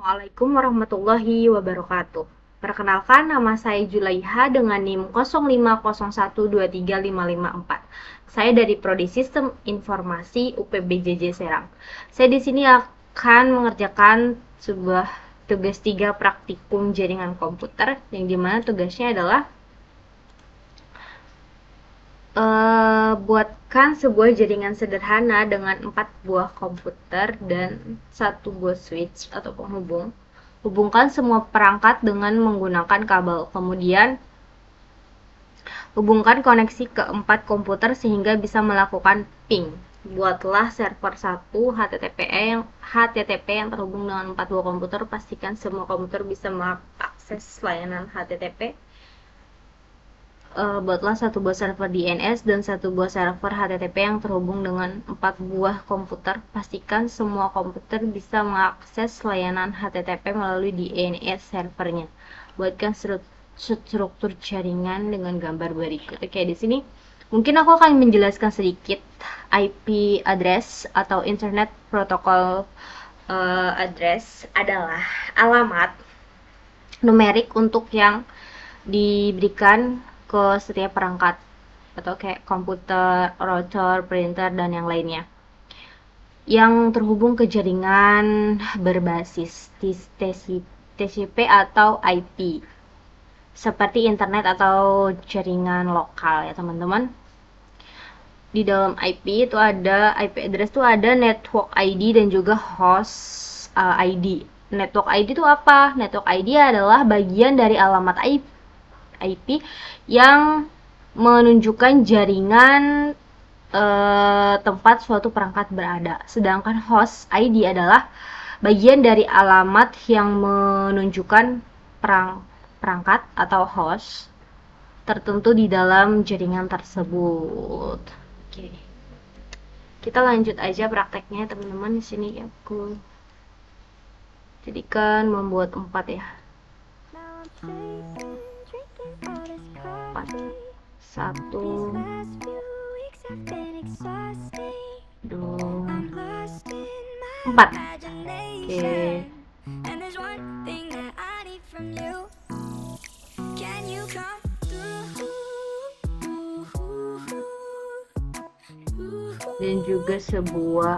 Assalamualaikum warahmatullahi wabarakatuh. Perkenalkan, nama saya Julaiha dengan NIM 0501235554. Saya dari Prodi Sistem Informasi UPBJJ Serang. Saya di sini akan mengerjakan sebuah tugas 3 praktikum jaringan komputer, yang dimana tugasnya adalah buatkan sebuah jaringan sederhana dengan 4 buah komputer dan 1 buah switch atau penghubung. Hubungkan semua perangkat dengan menggunakan kabel. Kemudian hubungkan koneksi ke 4 komputer sehingga bisa melakukan ping. Buatlah server 1 HTTP yang terhubung dengan 4 buah komputer. Pastikan semua komputer bisa mengakses layanan HTTP. Buatlah 1 buah server DNS dan 1 buah server HTTP yang terhubung dengan 4 buah komputer. Pastikan semua komputer bisa mengakses layanan HTTP melalui DNS servernya. Buatkan struktur jaringan dengan gambar berikut. Oke, di sini mungkin aku akan menjelaskan sedikit. IP address atau Internet Protocol address adalah alamat numerik untuk yang diberikan ke setiap perangkat atau kayak komputer, router, printer, dan yang lainnya yang terhubung ke jaringan berbasis TCP atau IP seperti internet atau jaringan lokal ya teman-teman. Di dalam IP itu ada IP address itu ada network ID dan juga host ID. Network ID itu apa? Network ID adalah bagian dari alamat IP yang menunjukkan jaringan tempat suatu perangkat berada. Sedangkan host ID adalah bagian dari alamat yang menunjukkan perangkat atau host tertentu di dalam jaringan tersebut. Oke. Kita lanjut aja prakteknya teman-teman. Di sini aku jadikan membuat 4 ya. 1 2 4. Oke. Dan juga sebuah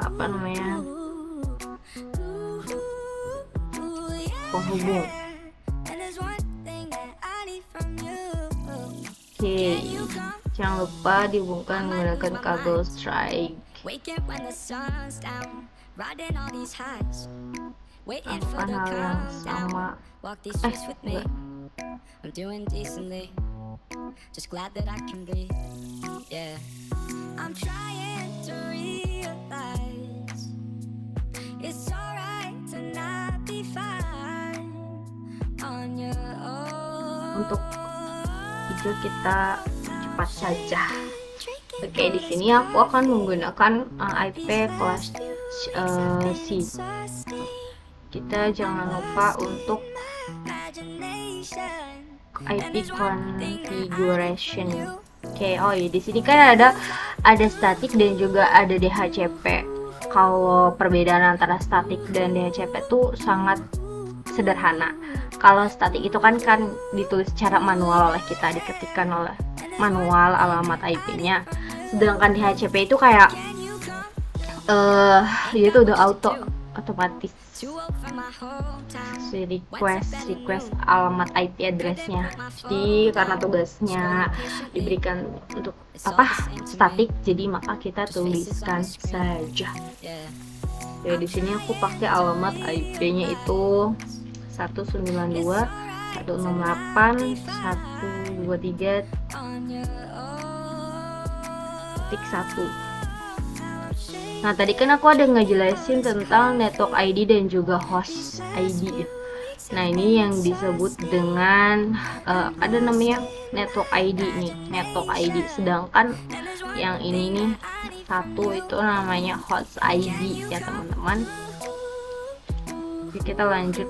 penghubung. Oke, jangan lupa dihubungkan menggunakan kabel strike. Lakukan hal yang sama. Enggak. Just glad that I can breathe. Yeah, I'm trying to realize it's alright to not be fine on your own. Untuk itu kita cepat saja. Oke, di sini aku akan menggunakan IP kelas C. Kita jangan lupa untuk IP configuration. Oke, oh iya, di sini kan ada static dan juga ada DHCP. Kalau perbedaan antara static dan DHCP itu sangat sederhana. Kalau static itu kan ditulis secara manual oleh kita, diketikkan oleh manual alamat IP-nya. Sedangkan DHCP itu kayak dia tuh udah otomatis request alamat IP address-nya. Jadi karena tugasnya diberikan untuk statik, jadi maka kita tuliskan saja. Ya, di sini aku pakai alamat IP-nya itu 192.168.123.1. Nah, tadi kan aku ada ngejelasin tentang network ID dan juga host ID. Nah, ini yang disebut dengan ada namanya network ID nih, network ID. Sedangkan yang ini nih satu itu namanya host ID ya teman-teman. Oke, kita lanjut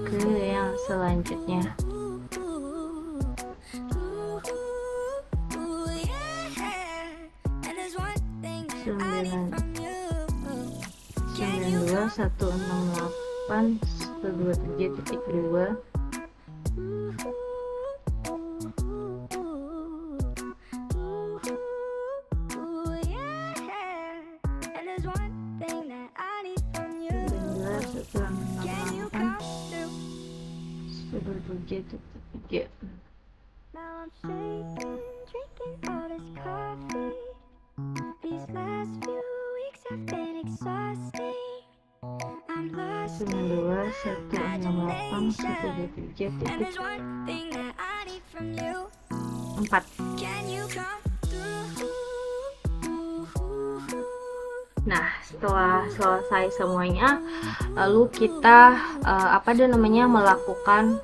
ke yang selanjutnya. 92.168.123.1. 127.2. And there's one thing that I need from you. 127.3. Now I'm shaking, drinking all this coffee. These last few weeks have been exhausting. I'm lost in 92.168. and there's one thing that I need from you. 4. Can you come through? Nah, setelah selesai semuanya, lalu kita melakukan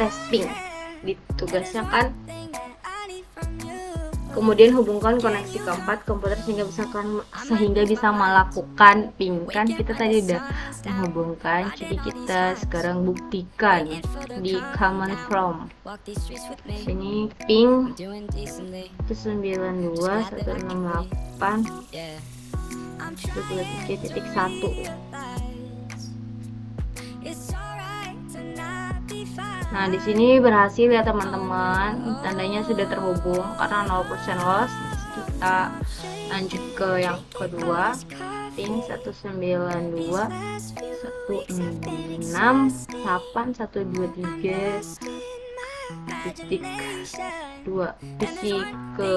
testing. Ditugasnya kan, kemudian hubungkan koneksi keempat komputer sehingga bisa melakukan ping. Kan kita tadi udah menghubungkan, jadi kita sekarang buktikan di command from. Sini ping 192.168.123.1. Nah, di sini berhasil ya teman-teman, tandanya sudah terhubung karena 0% loss. Kita lanjut ke yang kedua, ping 192.168.123.2. isi ke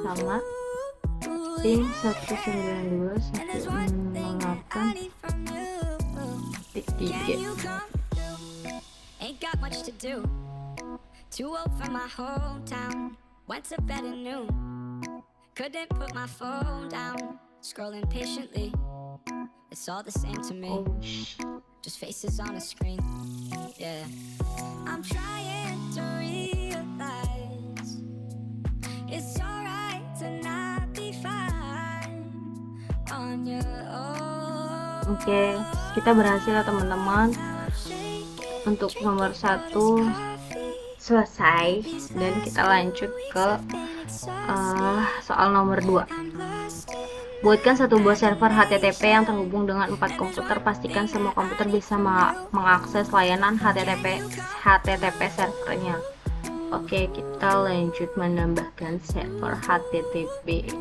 sama ping 192.168.3. Ain't got much to do. Too old for my hometown. Went to bed at noon. Couldn't put my phone down. Scrolling patiently. It's all the same to me. Just faces on a screen. Yeah. I'm trying to realize it's alright to not be fine on your own. Oke, kita berhasil ya teman-teman. Untuk nomor 1 selesai, dan kita lanjut ke soal nomor 2. Buatkan satu buah server HTTP yang terhubung dengan 4 komputer. Pastikan semua komputer bisa mengakses layanan HTTP servernya. Oke, kita lanjut menambahkan server HTTP.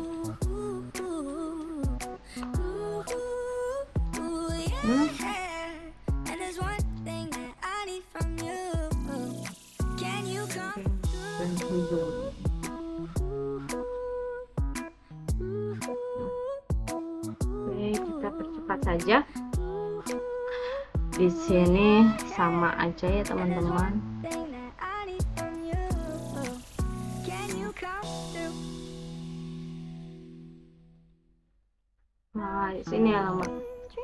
Oke, kita percepat saja. Di sini sama aja ya teman-teman. Nah, di sini alamat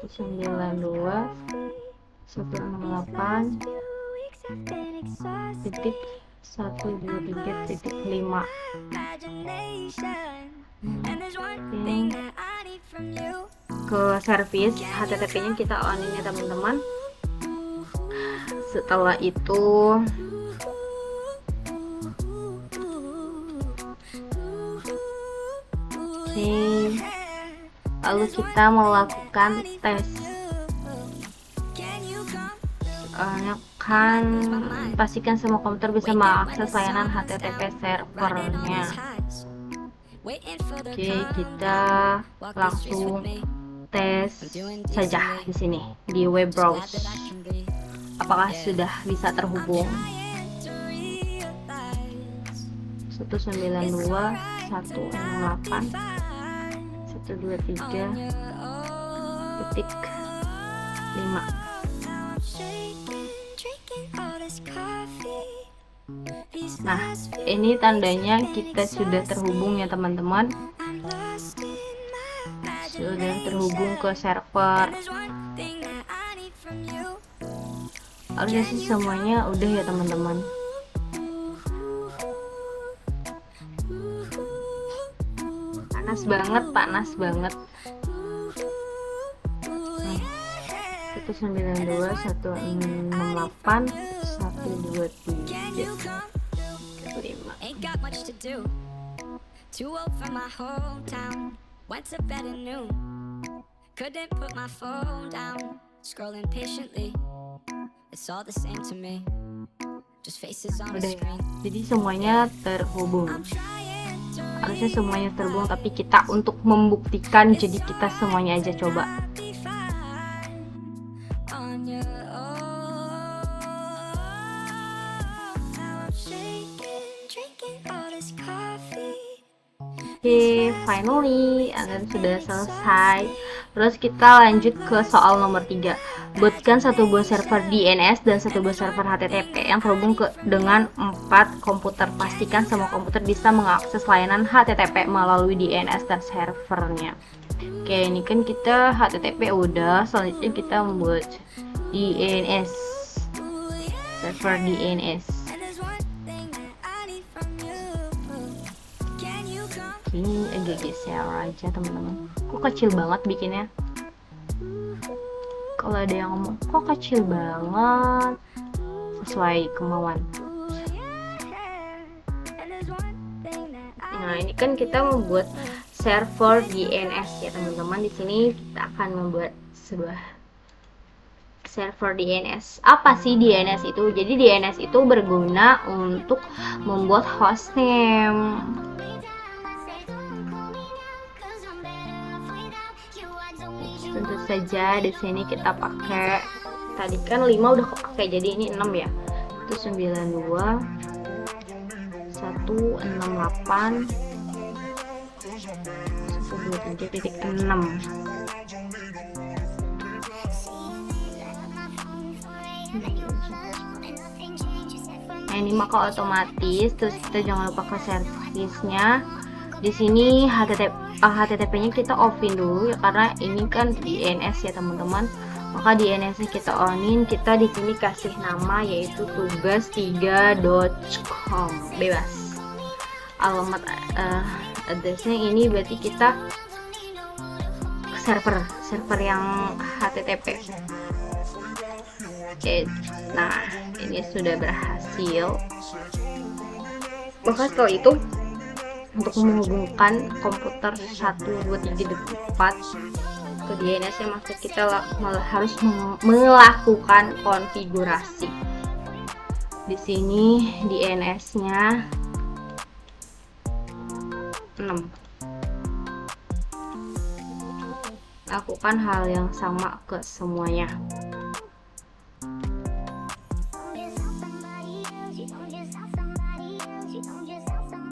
92.168.123.5. Ke service HTTP-nya kita on ini teman-teman. Setelah itu lalu kita melakukan tes. Pastikan semua komputer bisa mengakses layanan HTTP servernya. Oke, kita langsung tes saja di sini di web browser. Apakah sudah bisa terhubung? 192.168.123.5. Nah, ini tandanya kita sudah terhubung ya teman-teman. Sudah terhubung ke server. Harusnya sih semuanya udah ya teman-teman. Panas banget. Nah, 192 168 123 5. Ain't got much to do. Too old for my hometown. Went to bed at noon. Couldn't put my phone down. Scrolling patiently. It's all the same to me. Just faces on the Udah ya, screen. jadi semuanya terhubung. I'm trying to Harusnya semuanya terhubung, tapi kita untuk membuktikan, jadi kita semuanya aja coba. be fine on your own. Now I'm shaking, drinking all this coffee. Oke, finally, dan sudah selesai. Terus kita lanjut ke soal nomor 3. Buatkan satu buah server DNS dan satu buah server HTTP yang terhubung dengan 4 komputer. Pastikan semua komputer bisa mengakses layanan HTTP melalui DNS dan servernya. Oke, ini kan kita HTTP udah. Selanjutnya kita membuat DNS, server DNS. And there's one thing that I need from you. Can you come? Ini agak geser aja teman-teman. Kok kecil banget bikinnya? Kalau ada yang ngomong kok kecil banget, sesuai kemauan. And there's one thing that I Nah, ini kan kita membuat server DNS ya teman-teman. Di sini kita akan membuat sebuah server DNS. Apa sih DNS itu? Jadi DNS itu berguna untuk membuat hostname. Tentu saja di sini kita pakai, tadi kan 5 udah kepake, jadi ini 6 ya. Itu 92 168 123.6. Nah, ini maka otomatis. Terus kita jangan lupa ke servisnya. Di sini HTTP-nya kita offin dulu ya, karena ini kan DNS ya teman-teman. Maka DNS-nya kita onin. Kita di sini kasih nama yaitu tugas3.com, bebas. Alamat addressnya ini berarti kita server yang HTTP. Oke, nah ini sudah berhasil. Maka setelah itu, untuk menghubungkan komputer 1, 2, 3, 4 ke DNS nya, maka kita harus melakukan konfigurasi. Di sini DNS nya 6. Lakukan hal yang sama ke semuanya.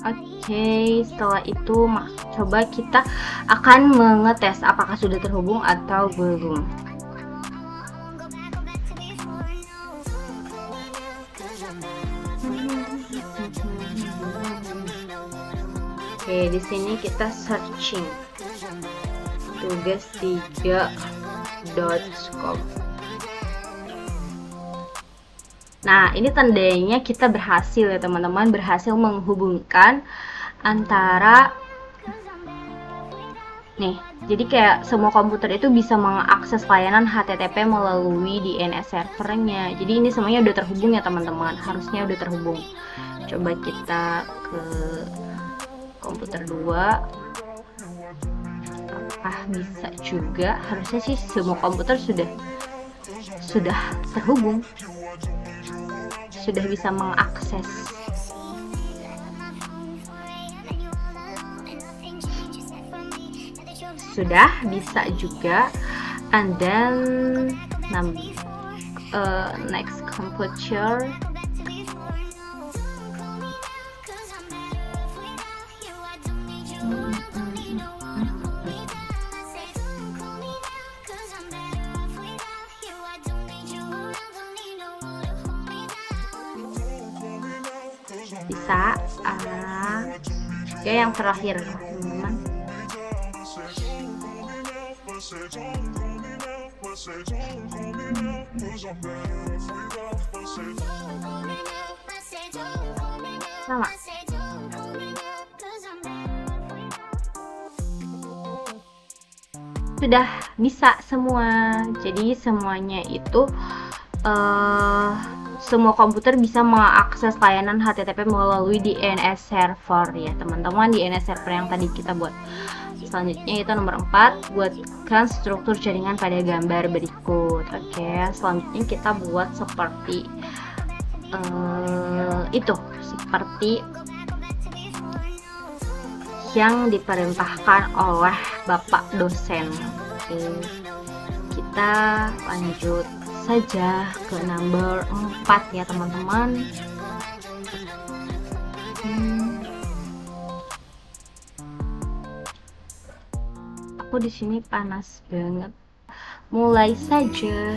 Oke, setelah itu coba kita akan mengetes apakah sudah terhubung atau belum. Oke, di sini kita searching tugas3.com. Nah, ini tandanya kita berhasil ya teman-teman, berhasil menghubungkan antara nih. Jadi kayak semua komputer itu bisa mengakses layanan HTTP melalui DNS servernya. Jadi ini semuanya udah terhubung ya teman-teman, harusnya udah terhubung. Coba kita ke komputer 2. Apakah bisa juga? Harusnya sih semua komputer sudah terhubung, sudah bisa mengakses. Sudah bisa juga. And then next computer. Bisa. Ya, yang terakhir teman-teman. Sama. sudah bisa semua. Jadi semuanya itu semua komputer bisa mengakses layanan HTTP melalui DNS server ya teman-teman. DNS server yang tadi kita buat. Selanjutnya itu nomor 4, buatkan struktur jaringan pada gambar berikut. Oke, selanjutnya kita buat seperti itu, seperti yang diperintahkan oleh Bapak dosen. Oke, kita lanjut saja ke nomor 4 ya teman-teman. Aku di sini panas banget. Mulai saja.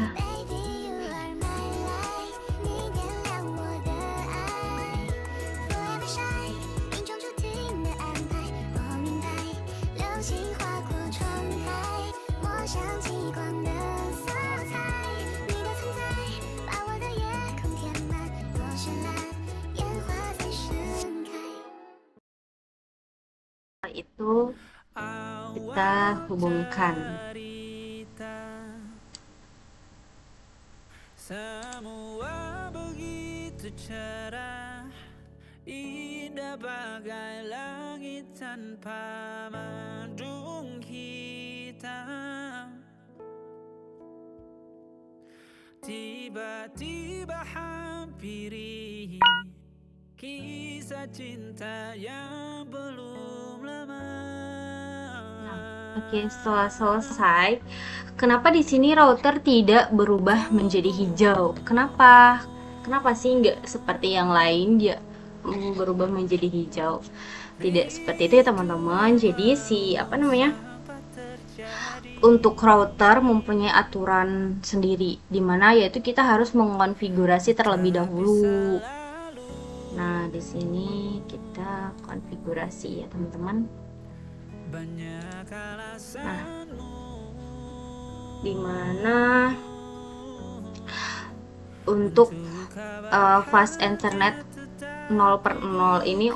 Itu kita hubungkan. Semua begitu cerah, indah bagai langit tanpa mendung hitam. Tiba-tiba hampiri kisah cinta yang belum lama. Oke, setelah selesai, kenapa di sini router tidak berubah menjadi hijau? Kenapa? Kenapa sih nggak seperti yang lain dia berubah menjadi hijau? Tidak seperti itu ya teman-teman. Jadi untuk router mempunyai aturan sendiri, dimana yaitu kita harus mengkonfigurasi terlebih dahulu. Nah, di sini kita konfigurasi ya teman-teman. Nah, dimana untuk fast internet 0/0 ini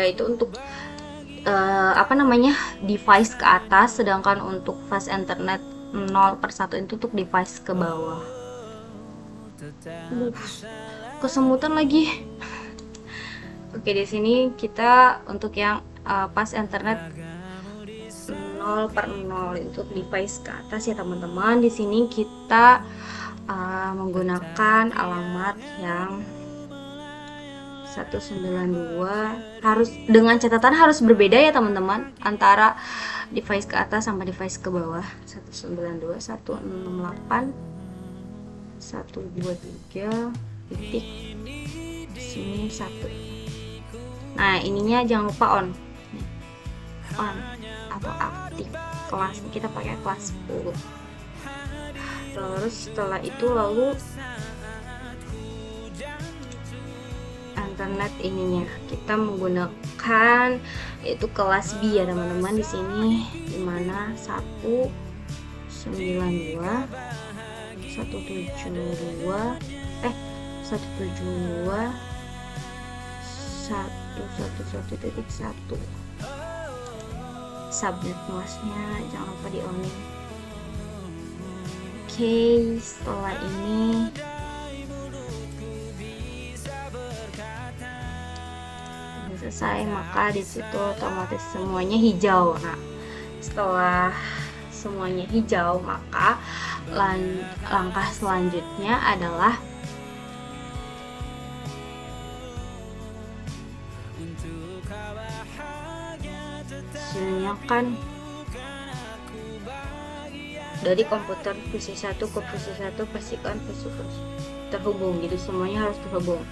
itu untuk device ke atas, sedangkan untuk fast internet 0/1 itu untuk device ke bawah. Kesemutan lagi. Oke, di sini kita untuk yang fast internet 0/0 untuk device ke atas ya teman-teman. Di sini kita menggunakan alamat yang 192, harus dengan catatan harus berbeda ya teman-teman antara device ke atas sama device ke bawah. 192 168 123 titik sini 1. Nah, ininya jangan lupa on atau aktif kelas, kita pakai kelas 10. Terus setelah itu lalu internet ininya kita menggunakan yaitu kelas B ya teman-teman. Di sini dimana 192 172 111.1 subnet luasnya jangan lupa di on. Oke, setelah ini selesai, maka disitu otomatis semuanya hijau. Nah, setelah semuanya hijau, maka langkah selanjutnya adalah sinyalkan dari komputer versi 1 ke versi 1, pastikan versi terhubung, gitu semuanya harus terhubung.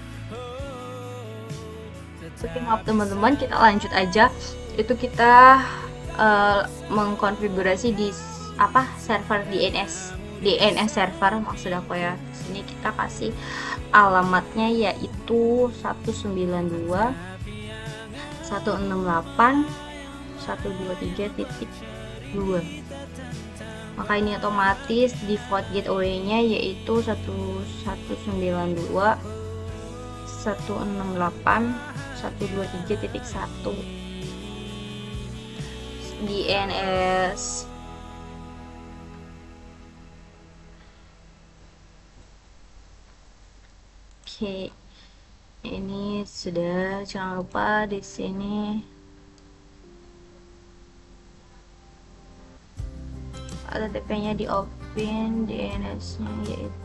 Oke, maaf teman-teman, kita lanjut aja. Itu kita mengkonfigurasi di server DNS server maksud aku ya. Di sini kita kasih alamatnya yaitu 192 168 123.2. Maka ini otomatis default gateway-nya yaitu 192 168 123.1. DNS Oke, ini sudah. Jangan lupa di sini HTTP-nya di open, DNS-nya yaitu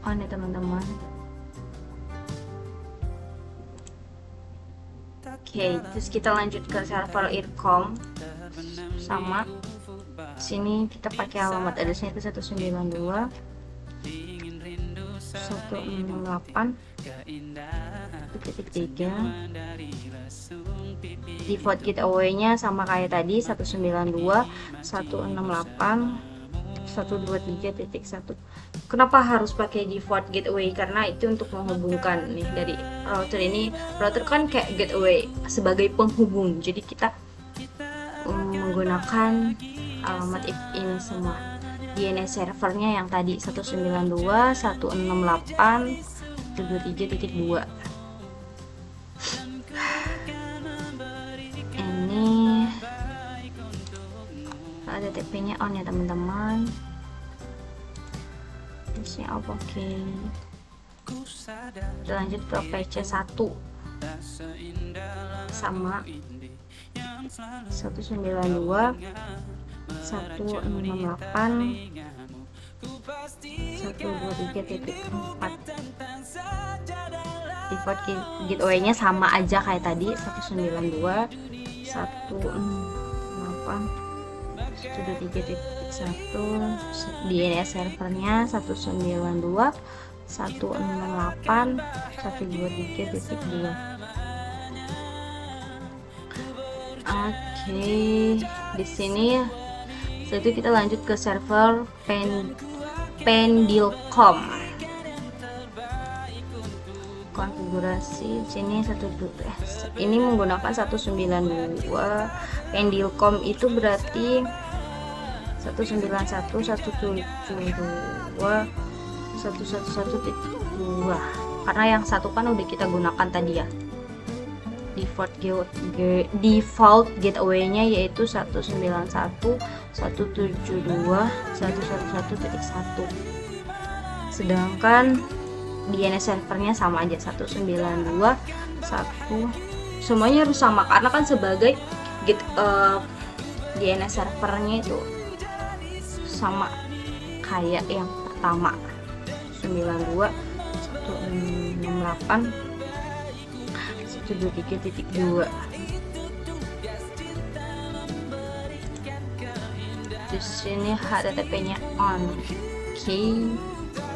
on ya teman-teman. Oke, terus kita lanjut ke server IRCOM. Sama sini kita pakai alamat addressnya itu 192 168.3. Default gateway-nya sama kayak tadi 192.168.123.1. Kenapa harus pakai default gateway? Karena itu untuk menghubungkan nih dari router ini. Router kan kayak gateway sebagai penghubung. Jadi kita menggunakan alamat ini semua. DNS servernya yang tadi 192.168.123.2. Ini HTTP-nya on ya teman-teman. Terusnya oke. Kita lanjut ke PC1 sama 192.168.123.4. Default gateway-nya sama aja kayak tadi 192.168.123.1. DNS servernya 192.168.123.2. Oke, di sini setelah kita lanjut ke server Pendilcom. Konfigurasi sini ini menggunakan 192. Pendilcom itu berarti 191.172.111.2 karena yang satu kan udah kita gunakan tadi ya. Default gateway-nya yaitu 191.172.111.1. Sedangkan DNS servernya sama aja 192.1. Semuanya harus sama karena kan sebagai DNS servernya itu sama kayak yang pertama 92.168.123.2. Di sini HTTP-nya on. Oke.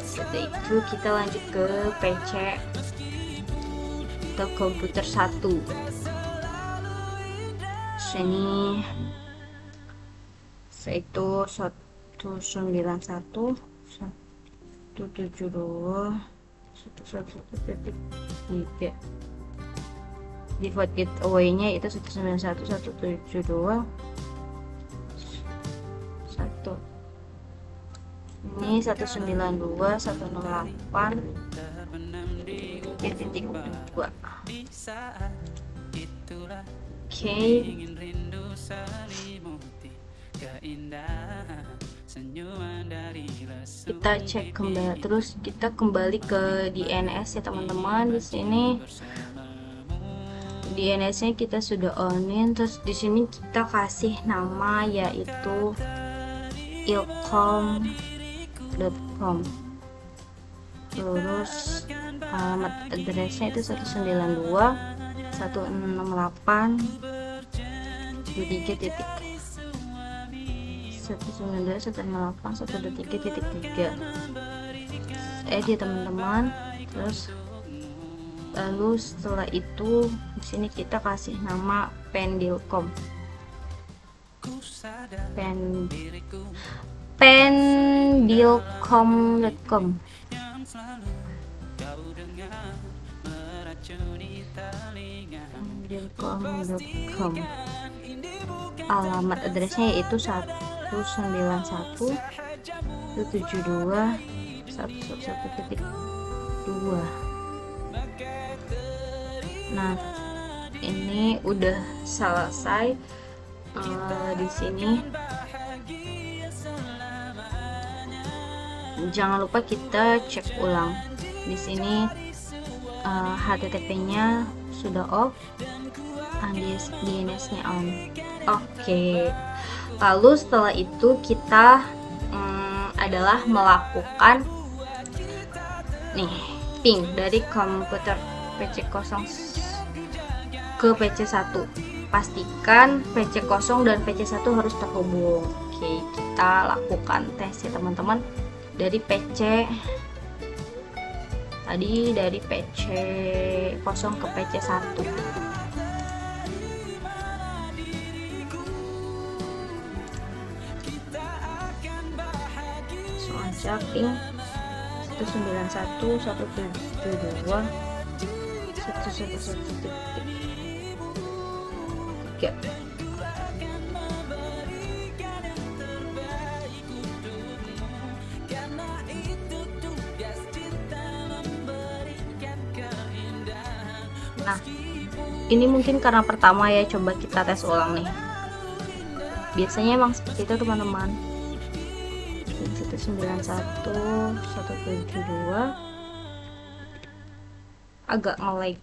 Setelah itu kita lanjut ke PC atau komputer 1. Sini itu 191.172.111.3. Default gateway-nya itu 191.172.1. Ini 192.168.2. Oke. Kita cek kembali, terus kita kembali ke DNS ya teman-teman. Di sini DNS-nya kita sudah onin, terus di sini kita kasih nama yaitu ilcom.com. Terus alamat addressnya itu 192.168.123.3 dia teman-teman. Terus lalu setelah itu di sini kita kasih nama Pendilcom. Pendilcom.com. Pendilcom.com. Alamat addressnya yaitu 191.172.111.2. Nah, ini udah selesai. Di sini jangan lupa kita cek ulang. Di sini HTTP-nya sudah off, DNS-nya on. Oke. Lalu setelah itu kita adalah melakukan ping dari komputer PC0 ke PC1. Pastikan PC0 dan PC1 harus terhubung. Oke, kita lakukan tes ya teman-teman. Dari PC PC0 ke PC1. Langsung aja ping 191.172.111.3. Nah, ini mungkin karena pertama ya, coba kita tes ulang nih. Biasanya emang seperti itu teman-teman. 191.172 agak nge-lag.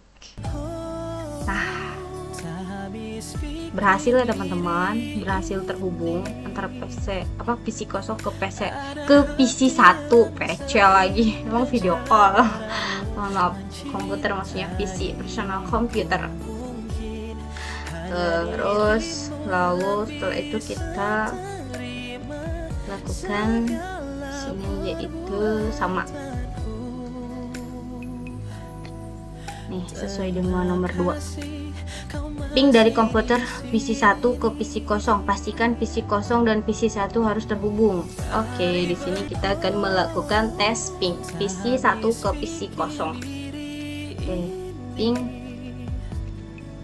Nah, berhasil ya teman-teman, berhasil terhubung antara PC0 ke PC1, PC lagi, emang video call. Maaf, komputer maksudnya PC, personal computer. Terus lalu setelah itu kita lakukan sini, yaitu sama nih sesuai dengan nomor 2. Ping dari komputer PC1 ke PC0. Pastikan PC0 dan PC1 harus terhubung. Oke, di sini kita akan melakukan tes ping PC1 ke PC0. Oke, ping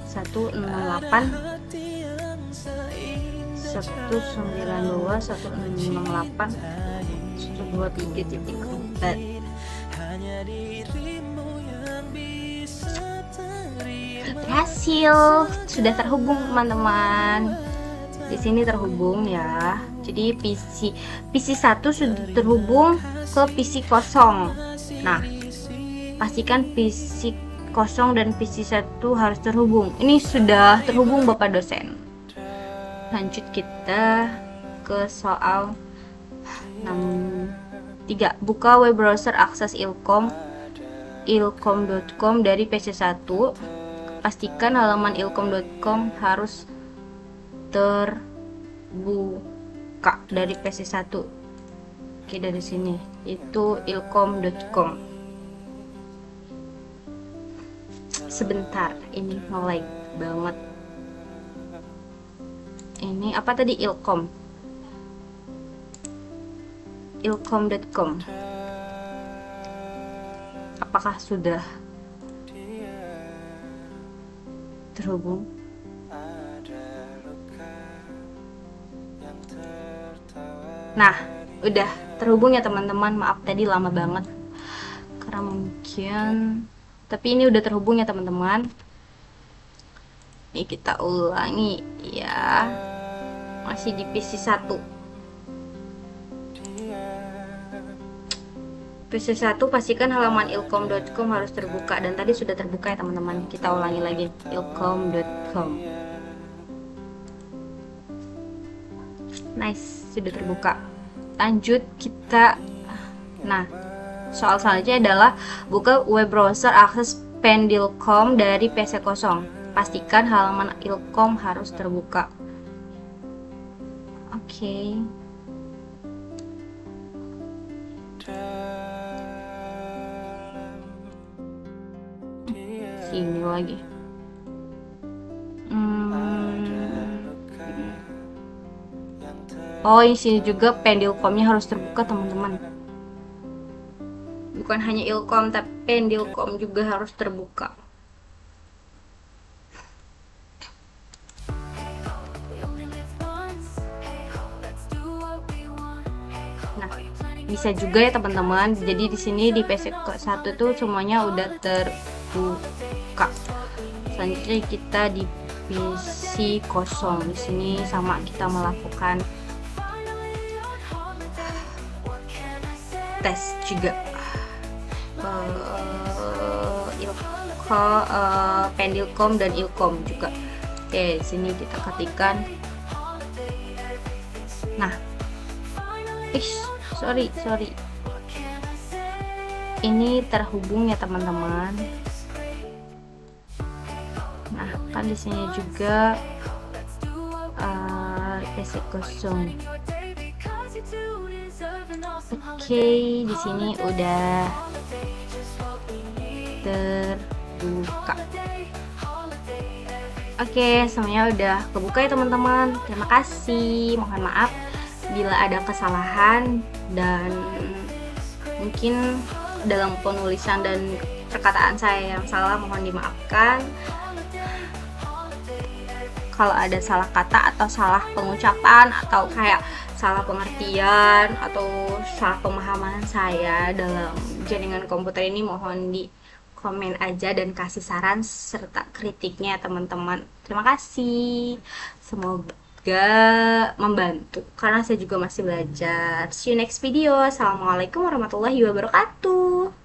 168 192 168 123.4. Berhasil, sudah terhubung teman-teman. Di sini terhubung ya. Jadi PC1 sudah terhubung ke PC0. Nah, pastikan PC0 dan PC1 harus terhubung. Ini sudah terhubung Bapak dosen. Lanjut kita ke soal 3. Buka web browser akses ilkom.com dari PC1. Pastikan halaman ilkom.com harus terbuka dari PC1. Oke, dari sini itu ilkom.com. Sebentar, ini nge-lag banget. Ini apa tadi? ilkom.com. Apakah sudah terhubung? Nah, udah terhubung ya teman-teman. Maaf tadi lama banget karena mungkin, tapi ini udah terhubung ya teman-teman. Ini kita ulangi ya, masih di PC1. PC1 pastikan halaman ilkom.com harus terbuka, dan tadi sudah terbuka ya teman-teman. Kita ulangi lagi, ilkom.com. Nice, sudah terbuka. Lanjut kita. Nah, soal selanjutnya adalah buka web browser akses pendilkom dari PC0. Pastikan halaman ilkom harus terbuka. Oke. Sini lagi. Oh, di sini juga pendilkomnya harus terbuka teman-teman. Bukan hanya ilkom, tapi pendilkom juga harus terbuka. Nah, bisa juga ya teman-teman. Jadi di sini di PC1 tuh semuanya udah terbuka. Selanjutnya kita di PC0. Di sini sama kita melakukan tes juga. Pendilkom dan Ilkom juga. Oke, sini kita ketikkan. Nah, sorry, ini terhubung ya teman-teman. Nah, kan di sini juga request kosong. Oke, di sini udah terbuka. Oke, semuanya udah kebuka ya teman-teman. Terima kasih. Mohon maaf bila ada kesalahan dan mungkin dalam penulisan dan perkataan saya yang salah, mohon dimaafkan. Kalau ada salah kata atau salah pengucapan atau kayak salah pengertian atau salah pemahaman saya dalam jaringan komputer ini, mohon di komen aja dan kasih saran serta kritiknya teman-teman. Terima kasih. Semoga membantu karena saya juga masih belajar. See you next video. Assalamualaikum warahmatullahi wabarakatuh.